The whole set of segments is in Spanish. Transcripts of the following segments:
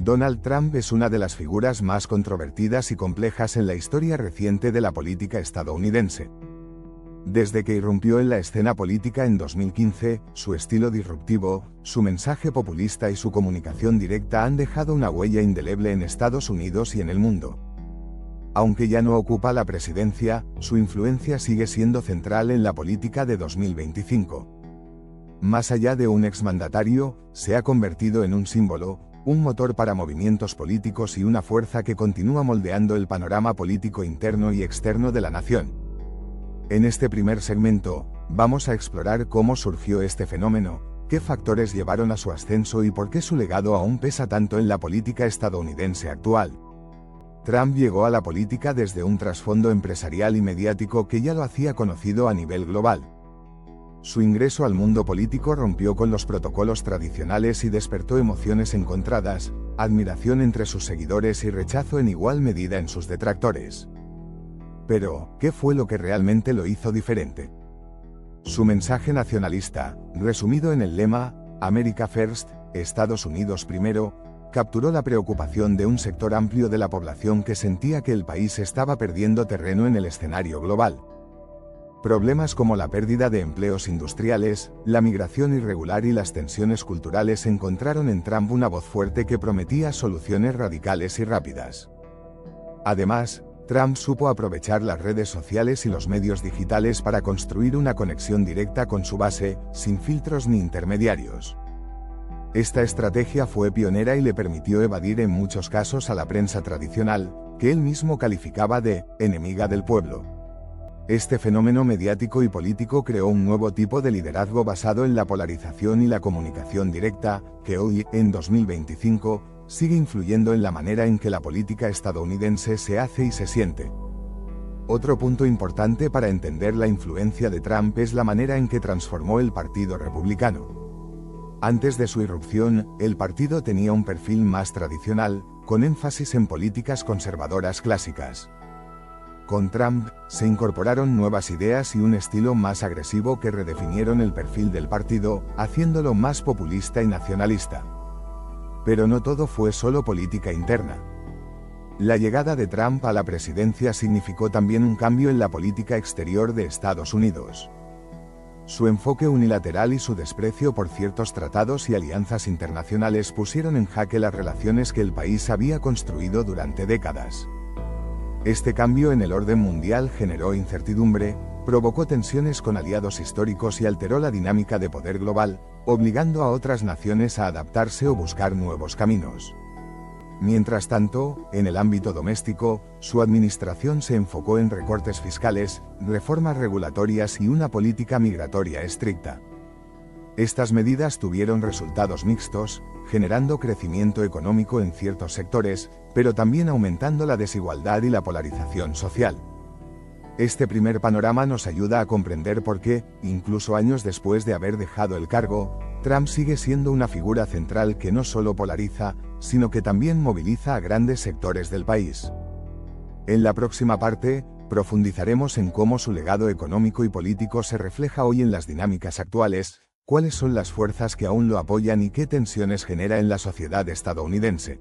Donald Trump es una de las figuras más controvertidas y complejas en la historia reciente de la política estadounidense. Desde que irrumpió en la escena política en 2015, su estilo disruptivo, su mensaje populista y su comunicación directa han dejado una huella indeleble en Estados Unidos y en el mundo. Aunque ya no ocupa la presidencia, su influencia sigue siendo central en la política de 2025. Más allá de un exmandatario, se ha convertido en un símbolo, un motor para movimientos políticos y una fuerza que continúa moldeando el panorama político interno y externo de la nación. En este primer segmento, vamos a explorar cómo surgió este fenómeno, qué factores llevaron a su ascenso y por qué su legado aún pesa tanto en la política estadounidense actual. Trump llegó a la política desde un trasfondo empresarial y mediático que ya lo hacía conocido a nivel global. Su ingreso al mundo político rompió con los protocolos tradicionales y despertó emociones encontradas, admiración entre sus seguidores y rechazo en igual medida en sus detractores. Pero, ¿qué fue lo que realmente lo hizo diferente? Su mensaje nacionalista, resumido en el lema America First, Estados Unidos primero, capturó la preocupación de un sector amplio de la población que sentía que el país estaba perdiendo terreno en el escenario global. Problemas como la pérdida de empleos industriales, la migración irregular y las tensiones culturales encontraron en Trump una voz fuerte que prometía soluciones radicales y rápidas. Además, Trump supo aprovechar las redes sociales y los medios digitales para construir una conexión directa con su base, sin filtros ni intermediarios. Esta estrategia fue pionera y le permitió evadir en muchos casos a la prensa tradicional, que él mismo calificaba de enemiga del pueblo. Este fenómeno mediático y político creó un nuevo tipo de liderazgo basado en la polarización y la comunicación directa, que hoy, en 2025, sigue influyendo en la manera en que la política estadounidense se hace y se siente. Otro punto importante para entender la influencia de Trump es la manera en que transformó el Partido Republicano. Antes de su irrupción, el partido tenía un perfil más tradicional, con énfasis en políticas conservadoras clásicas. Con Trump, se incorporaron nuevas ideas y un estilo más agresivo que redefinieron el perfil del partido, haciéndolo más populista y nacionalista. Pero no todo fue solo política interna. La llegada de Trump a la presidencia significó también un cambio en la política exterior de Estados Unidos. Su enfoque unilateral y su desprecio por ciertos tratados y alianzas internacionales pusieron en jaque las relaciones que el país había construido durante décadas. Este cambio en el orden mundial generó incertidumbre, provocó tensiones con aliados históricos y alteró la dinámica de poder global, obligando a otras naciones a adaptarse o buscar nuevos caminos. Mientras tanto, en el ámbito doméstico, su administración se enfocó en recortes fiscales, reformas regulatorias y una política migratoria estricta. Estas medidas tuvieron resultados mixtos, generando crecimiento económico en ciertos sectores, pero también aumentando la desigualdad y la polarización social. Este primer panorama nos ayuda a comprender por qué, incluso años después de haber dejado el cargo, Trump sigue siendo una figura central que no solo polariza, sino que también moviliza a grandes sectores del país. En la próxima parte, profundizaremos en cómo su legado económico y político se refleja hoy en las dinámicas actuales, cuáles son las fuerzas que aún lo apoyan y qué tensiones genera en la sociedad estadounidense.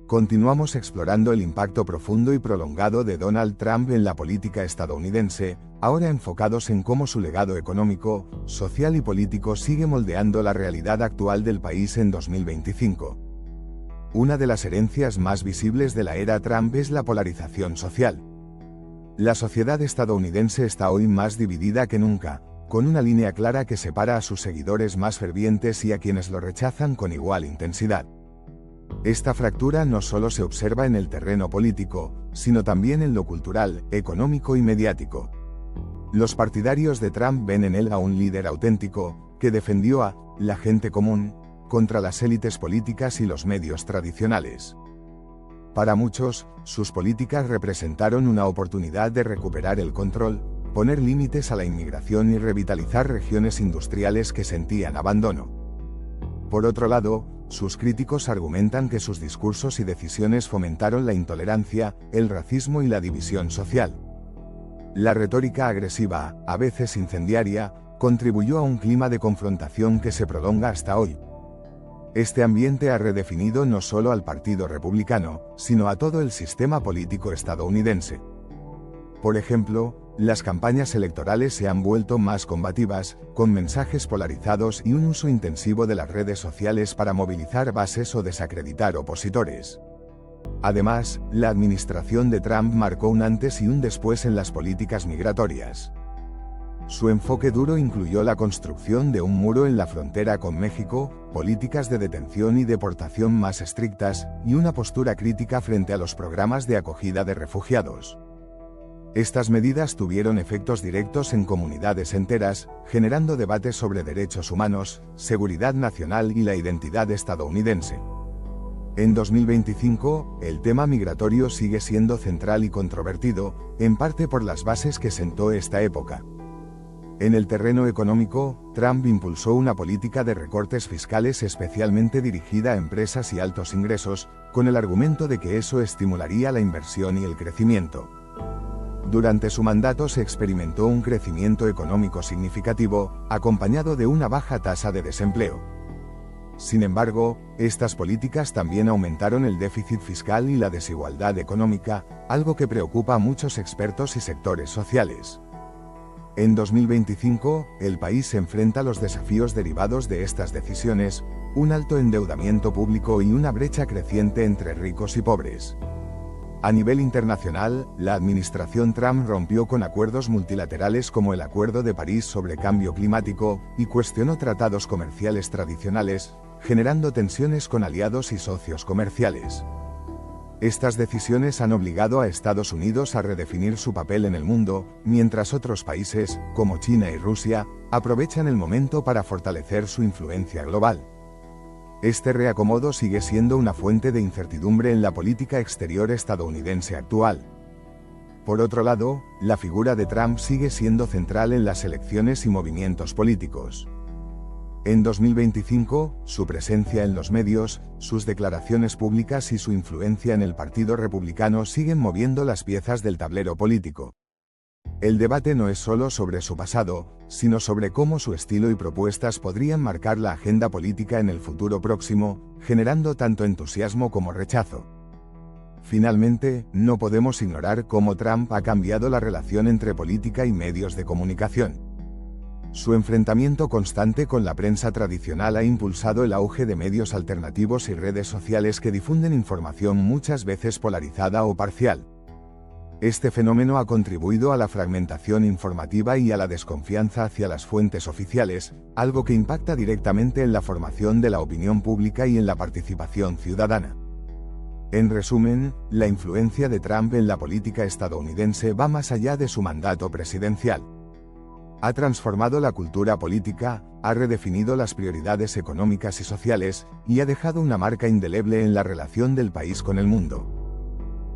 Continuamos explorando el impacto profundo y prolongado de Donald Trump en la política estadounidense, ahora enfocados en cómo su legado económico, social y político sigue moldeando la realidad actual del país en 2025. Una de las herencias más visibles de la era Trump es la polarización social. La sociedad estadounidense está hoy más dividida que nunca, con una línea clara que separa a sus seguidores más fervientes y a quienes lo rechazan con igual intensidad. Esta fractura no solo se observa en el terreno político, sino también en lo cultural, económico y mediático. Los partidarios de Trump ven en él a un líder auténtico, que defendió a la gente común, contra las élites políticas y los medios tradicionales. Para muchos, sus políticas representaron una oportunidad de recuperar el control, poner límites a la inmigración y revitalizar regiones industriales que sentían abandono. Por otro lado, sus críticos argumentan que sus discursos y decisiones fomentaron la intolerancia, el racismo y la división social. La retórica agresiva, a veces incendiaria, contribuyó a un clima de confrontación que se prolonga hasta hoy. Este ambiente ha redefinido no solo al Partido Republicano, sino a todo el sistema político estadounidense. Por ejemplo, las campañas electorales se han vuelto más combativas, con mensajes polarizados y un uso intensivo de las redes sociales para movilizar bases o desacreditar opositores. Además, la administración de Trump marcó un antes y un después en las políticas migratorias. Su enfoque duro incluyó la construcción de un muro en la frontera con México, políticas de detención y deportación más estrictas, y una postura crítica frente a los programas de acogida de refugiados. Estas medidas tuvieron efectos directos en comunidades enteras, generando debates sobre derechos humanos, seguridad nacional y la identidad estadounidense. En 2025, el tema migratorio sigue siendo central y controvertido, en parte por las bases que sentó esta época. En el terreno económico, Trump impulsó una política de recortes fiscales especialmente dirigida a empresas y altos ingresos, con el argumento de que eso estimularía la inversión y el crecimiento. Durante su mandato se experimentó un crecimiento económico significativo, acompañado de una baja tasa de desempleo. Sin embargo, estas políticas también aumentaron el déficit fiscal y la desigualdad económica, algo que preocupa a muchos expertos y sectores sociales. En 2025, el país se enfrenta a los desafíos derivados de estas decisiones, un alto endeudamiento público y una brecha creciente entre ricos y pobres. A nivel internacional, la administración Trump rompió con acuerdos multilaterales como el Acuerdo de París sobre Cambio Climático y cuestionó tratados comerciales tradicionales, generando tensiones con aliados y socios comerciales. Estas decisiones han obligado a Estados Unidos a redefinir su papel en el mundo, mientras otros países, como China y Rusia, aprovechan el momento para fortalecer su influencia global. Este reacomodo sigue siendo una fuente de incertidumbre en la política exterior estadounidense actual. Por otro lado, la figura de Trump sigue siendo central en las elecciones y movimientos políticos. En 2025, su presencia en los medios, sus declaraciones públicas y su influencia en el Partido Republicano siguen moviendo las piezas del tablero político. El debate no es solo sobre su pasado, sino sobre cómo su estilo y propuestas podrían marcar la agenda política en el futuro próximo, generando tanto entusiasmo como rechazo. Finalmente, no podemos ignorar cómo Trump ha cambiado la relación entre política y medios de comunicación. Su enfrentamiento constante con la prensa tradicional ha impulsado el auge de medios alternativos y redes sociales que difunden información muchas veces polarizada o parcial. Este fenómeno ha contribuido a la fragmentación informativa y a la desconfianza hacia las fuentes oficiales, algo que impacta directamente en la formación de la opinión pública y en la participación ciudadana. En resumen, la influencia de Trump en la política estadounidense va más allá de su mandato presidencial. Ha transformado la cultura política, ha redefinido las prioridades económicas y sociales, y ha dejado una marca indeleble en la relación del país con el mundo.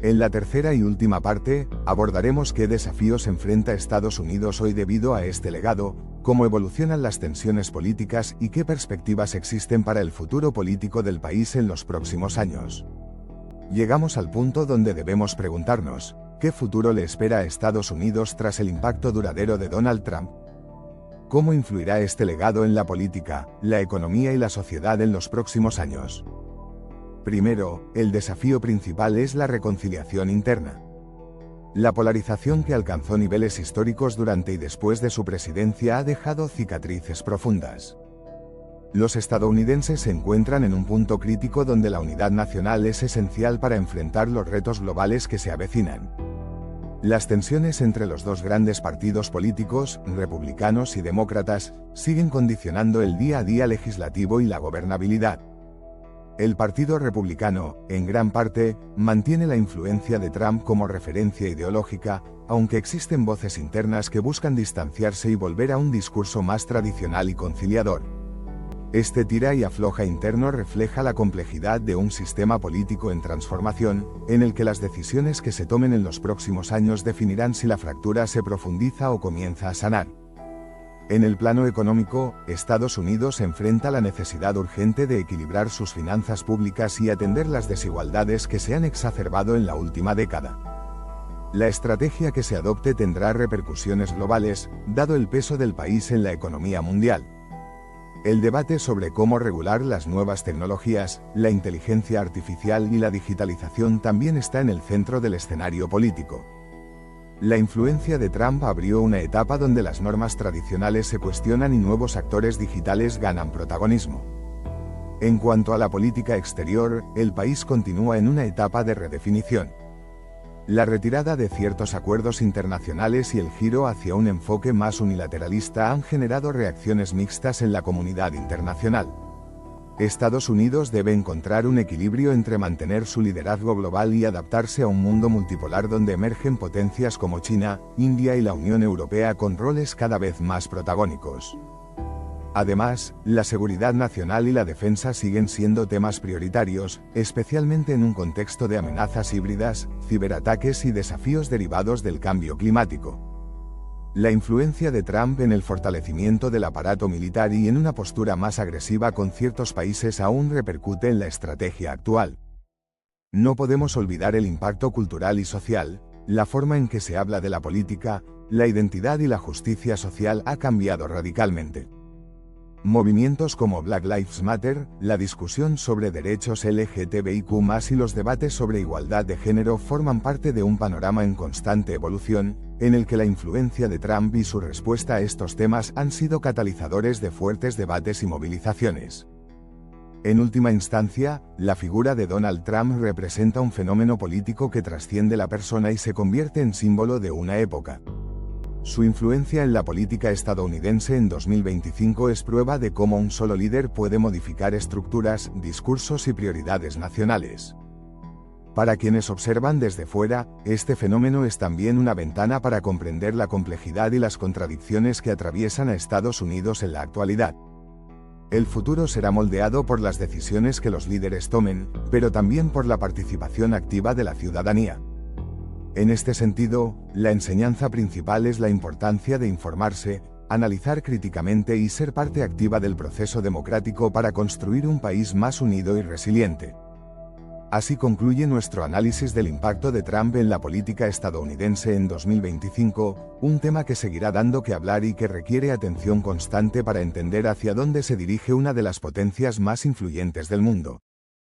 En la tercera y última parte, abordaremos qué desafíos enfrenta Estados Unidos hoy debido a este legado, cómo evolucionan las tensiones políticas y qué perspectivas existen para el futuro político del país en los próximos años. Llegamos al punto donde debemos preguntarnos, ¿qué futuro le espera a Estados Unidos tras el impacto duradero de Donald Trump? ¿Cómo influirá este legado en la política, la economía y la sociedad en los próximos años? Primero, el desafío principal es la reconciliación interna. La polarización que alcanzó niveles históricos durante y después de su presidencia ha dejado cicatrices profundas. Los estadounidenses se encuentran en un punto crítico donde la unidad nacional es esencial para enfrentar los retos globales que se avecinan. Las tensiones entre los dos grandes partidos políticos, republicanos y demócratas, siguen condicionando el día a día legislativo y la gobernabilidad. El Partido Republicano, en gran parte, mantiene la influencia de Trump como referencia ideológica, aunque existen voces internas que buscan distanciarse y volver a un discurso más tradicional y conciliador. Este tira y afloja interno refleja la complejidad de un sistema político en transformación, en el que las decisiones que se tomen en los próximos años definirán si la fractura se profundiza o comienza a sanar. En el plano económico, Estados Unidos enfrenta la necesidad urgente de equilibrar sus finanzas públicas y atender las desigualdades que se han exacerbado en la última década. La estrategia que se adopte tendrá repercusiones globales, dado el peso del país en la economía mundial. El debate sobre cómo regular las nuevas tecnologías, la inteligencia artificial y la digitalización también está en el centro del escenario político. La influencia de Trump abrió una etapa donde las normas tradicionales se cuestionan y nuevos actores digitales ganan protagonismo. En cuanto a la política exterior, el país continúa en una etapa de redefinición. La retirada de ciertos acuerdos internacionales y el giro hacia un enfoque más unilateralista han generado reacciones mixtas en la comunidad internacional. Estados Unidos debe encontrar un equilibrio entre mantener su liderazgo global y adaptarse a un mundo multipolar donde emergen potencias como China, India y la Unión Europea con roles cada vez más protagónicos. Además, la seguridad nacional y la defensa siguen siendo temas prioritarios, especialmente en un contexto de amenazas híbridas, ciberataques y desafíos derivados del cambio climático. La influencia de Trump en el fortalecimiento del aparato militar y en una postura más agresiva con ciertos países aún repercute en la estrategia actual. No podemos olvidar el impacto cultural y social. La forma en que se habla de la política, la identidad y la justicia social ha cambiado radicalmente. Movimientos como Black Lives Matter, la discusión sobre derechos LGTBIQ+, y los debates sobre igualdad de género forman parte de un panorama en constante evolución, en el que la influencia de Trump y su respuesta a estos temas han sido catalizadores de fuertes debates y movilizaciones. En última instancia, la figura de Donald Trump representa un fenómeno político que trasciende la persona y se convierte en símbolo de una época. Su influencia en la política estadounidense en 2025 es prueba de cómo un solo líder puede modificar estructuras, discursos y prioridades nacionales. Para quienes observan desde fuera, este fenómeno es también una ventana para comprender la complejidad y las contradicciones que atraviesan a Estados Unidos en la actualidad. El futuro será moldeado por las decisiones que los líderes tomen, pero también por la participación activa de la ciudadanía. En este sentido, la enseñanza principal es la importancia de informarse, analizar críticamente y ser parte activa del proceso democrático para construir un país más unido y resiliente. Así concluye nuestro análisis del impacto de Trump en la política estadounidense en 2025, un tema que seguirá dando que hablar y que requiere atención constante para entender hacia dónde se dirige una de las potencias más influyentes del mundo.